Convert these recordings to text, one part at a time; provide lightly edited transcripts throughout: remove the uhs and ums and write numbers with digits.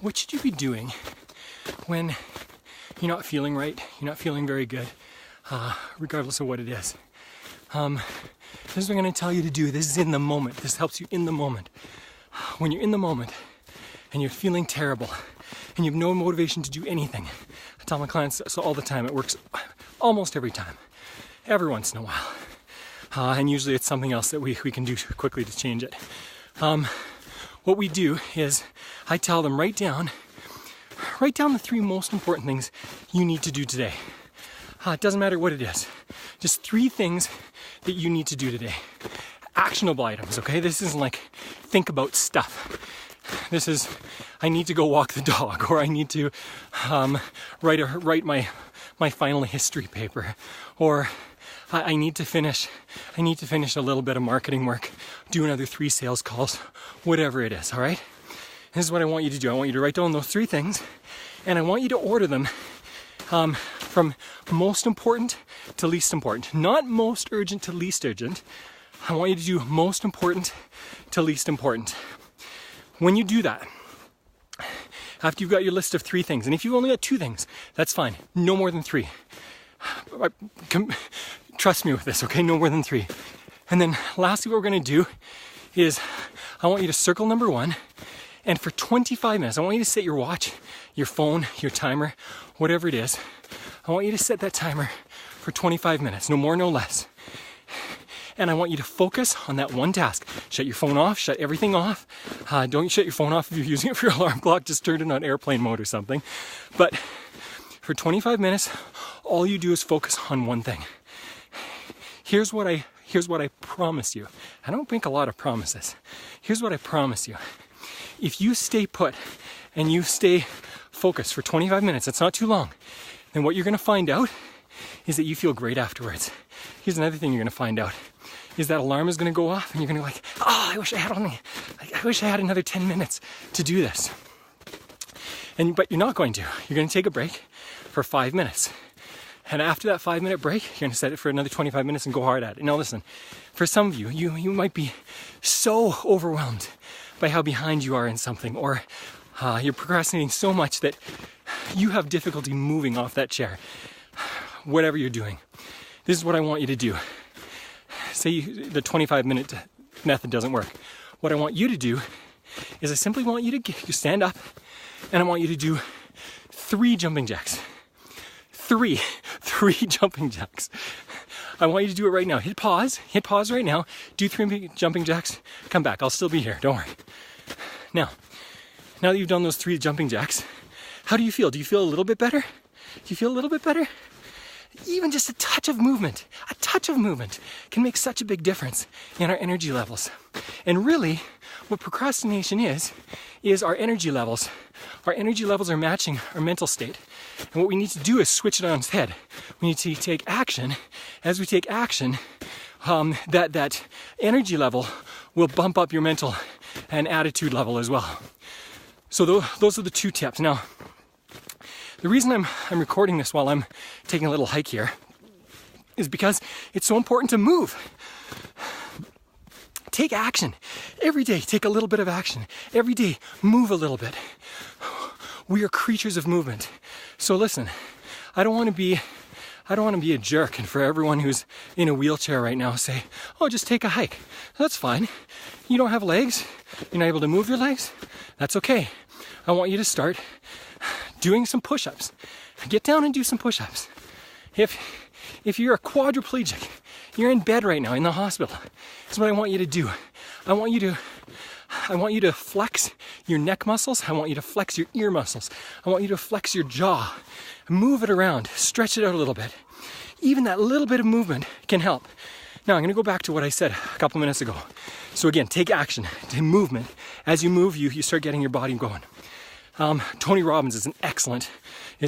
what should you be doing when you're not feeling right, you're not feeling very good, regardless of what it is? This is what I'm going to tell you to do. This is in the moment. This helps you in the moment. When you're in the moment and you're feeling terrible and you have no motivation to do anything, I tell my clients so all the time. It works almost every time, every once in a while. And usually it's something else that we can do quickly to change it. What we do is I tell them, write down the 3 most important things you need to do today. It doesn't matter what it is. Just 3 things that you need to do today. Actionable items, okay? This isn't like think about stuff. This is, I need to go walk the dog, or I need to write my final history paper, or I need to finish a little bit of marketing work, do another 3 sales calls, whatever it is, all right? This is what I want you to do. I want you to write down those 3 things, and I want you to order them from most important to least important. Not most urgent to least urgent. I want you to do most important to least important. When you do that, after you've got your list of 3 things, and if you've only got 2 things, that's fine. No more than 3. Trust me with this, okay? No more than 3. And then lastly, what we're going to do is I want you to circle number 1, and for 25 minutes, I want you to set your watch, your phone, your timer, whatever it is. I want you to set that timer for 25 minutes, no more, no less. And I want you to focus on that one task. Shut your phone off, shut everything off. Don't shut your phone off if you're using it for your alarm clock, just turn it on airplane mode or something. But for 25 minutes, all you do is focus on one thing. Here's what I promise you. I don't make a lot of promises. Here's what I promise you. If you stay put and you stay focused for 25 minutes, it's not too long, then what you're going to find out is that you feel great afterwards. Here's another thing you're going to find out, is that alarm is going to go off and you're going to be like, oh, I wish I had another 10 minutes to do this. But you're not going to. You're going to take a break for 5 minutes. And after that 5-minute break, you're going to set it for another 25 minutes and go hard at it. Now listen, for some of you, you might be so overwhelmed by how behind you are in something, or you're procrastinating so much that you have difficulty moving off that chair. Whatever you're doing, this is what I want you to do. Say the 25-minute method doesn't work. What I want you to do is I simply want you to stand up, and I want you to do 3 jumping jacks. 3 jumping jacks. I want you to do it right now. Hit pause right now. Do 3 jumping jacks. Come back. I'll still be here. Don't worry. Now that you've done those 3 jumping jacks, how do you feel? Do you feel a little bit better? Do you feel a little bit better? Even just a touch of movement can make such a big difference in our energy levels. And really, what procrastination is our energy levels. Our energy levels are matching our mental state. And what we need to do is switch it on its head. We need to take action. As we take action, that energy level will bump up your mental and attitude level as well. So those are the 2 tips. Now, the reason I'm recording this while I'm taking a little hike here is because it's so important to move. Take action. Every day, take a little bit of action. Every day, move a little bit. We are creatures of movement. So listen, I don't want to be a jerk, and for everyone who's in a wheelchair right now say, oh, just take a hike. That's fine. You don't have legs. You're not able to move your legs. That's okay. I want you to start doing some push-ups. Get down and do some push-ups. If you're a quadriplegic, you're in bed right now in the hospital, that's what I want you to do. I want you to flex your neck muscles. I want you to flex your ear muscles. I want you to flex your jaw. Move it around. Stretch it out a little bit. Even that little bit of movement can help. Now I'm going to go back to what I said a couple minutes ago. So again, take action, take movement. As you move, you start getting your body going. Tony Robbins is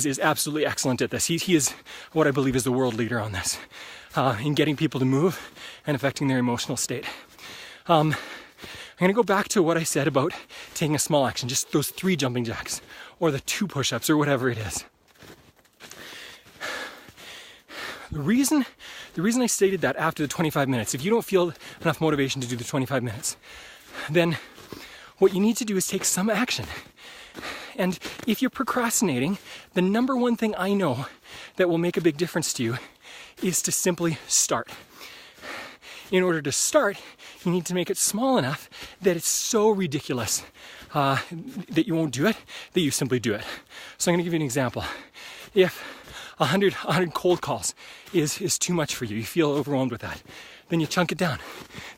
is absolutely excellent at this. He is what I believe is the world leader on this, in getting people to move and affecting their emotional state. I'm going to go back to what I said about taking a small action, just those 3 jumping jacks or the 2 push-ups or whatever it is. The reason I stated that after the 25 minutes, if you don't feel enough motivation to do the 25 minutes, then what you need to do is take some action. And if you're procrastinating, the number one thing I know that will make a big difference to you is to simply start. In order to start, you need to make it small enough that it's so ridiculous that you won't do it, that you simply do it. So I'm going to give you an example. If 100 cold calls is too much for you, you feel overwhelmed with that, then you chunk it down.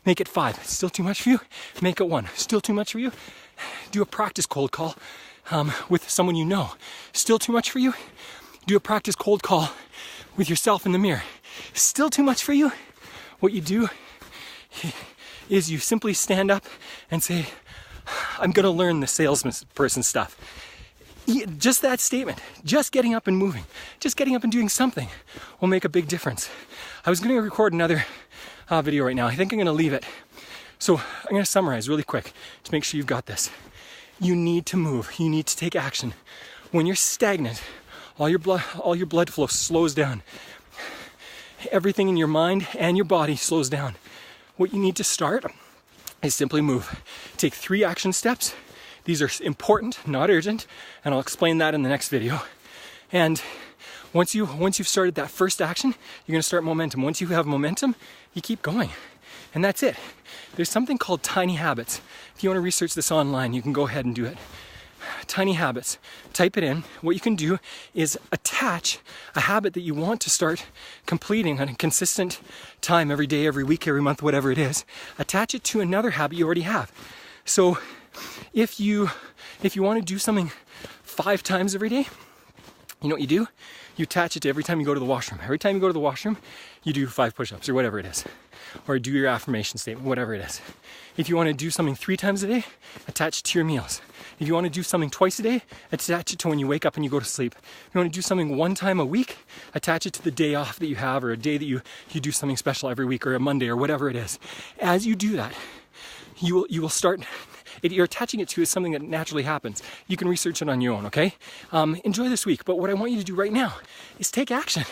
Make it 5. It's still too much for you? Make it 1. Still too much for you? Do a practice cold call with someone you know. Still too much for you? Do a practice cold call with yourself in the mirror. Still too much for you? What you do is you simply stand up and say, I'm going to learn the salesperson stuff. Just that statement, just getting up and moving, just getting up and doing something will make a big difference. I was going to record another video right now. I think I'm going to leave it. So I'm going to summarize really quick to make sure you've got this. You need to move. You need to take action. When you're stagnant, all your blood flow slows down. Everything in your mind and your body slows down. What you need to start is simply move. Take 3 action steps. These are important, not urgent, and I'll explain that in the next video. And once you've started that first action, you're going to start momentum. Once you have momentum, you keep going. And that's it. There's something called tiny habits. If you want to research this online, you can go ahead and do it. Tiny habits. Type it in. What you can do is attach a habit that you want to start completing on a consistent time every day, every week, every month, whatever it is. Attach it to another habit you already have. So if you want to do something 5 times every day, you know what you do? You attach it to every time you go to the washroom. Every time you go to the washroom, you do 5 push-ups or whatever it is. Or do your affirmation statement, whatever it is. If you want to do something 3 times a day, attach it to your meals. If you want to do something twice a day, attach it to when you wake up and you go to sleep. If you want to do something 1 time a week, attach it to the day off that you have, or a day that you do something special every week, or a Monday, or whatever it is. As you do that, you will start. You're attaching it to is something that naturally happens. You can research it on your own, okay? Enjoy this week, but what I want you to do right now is take action.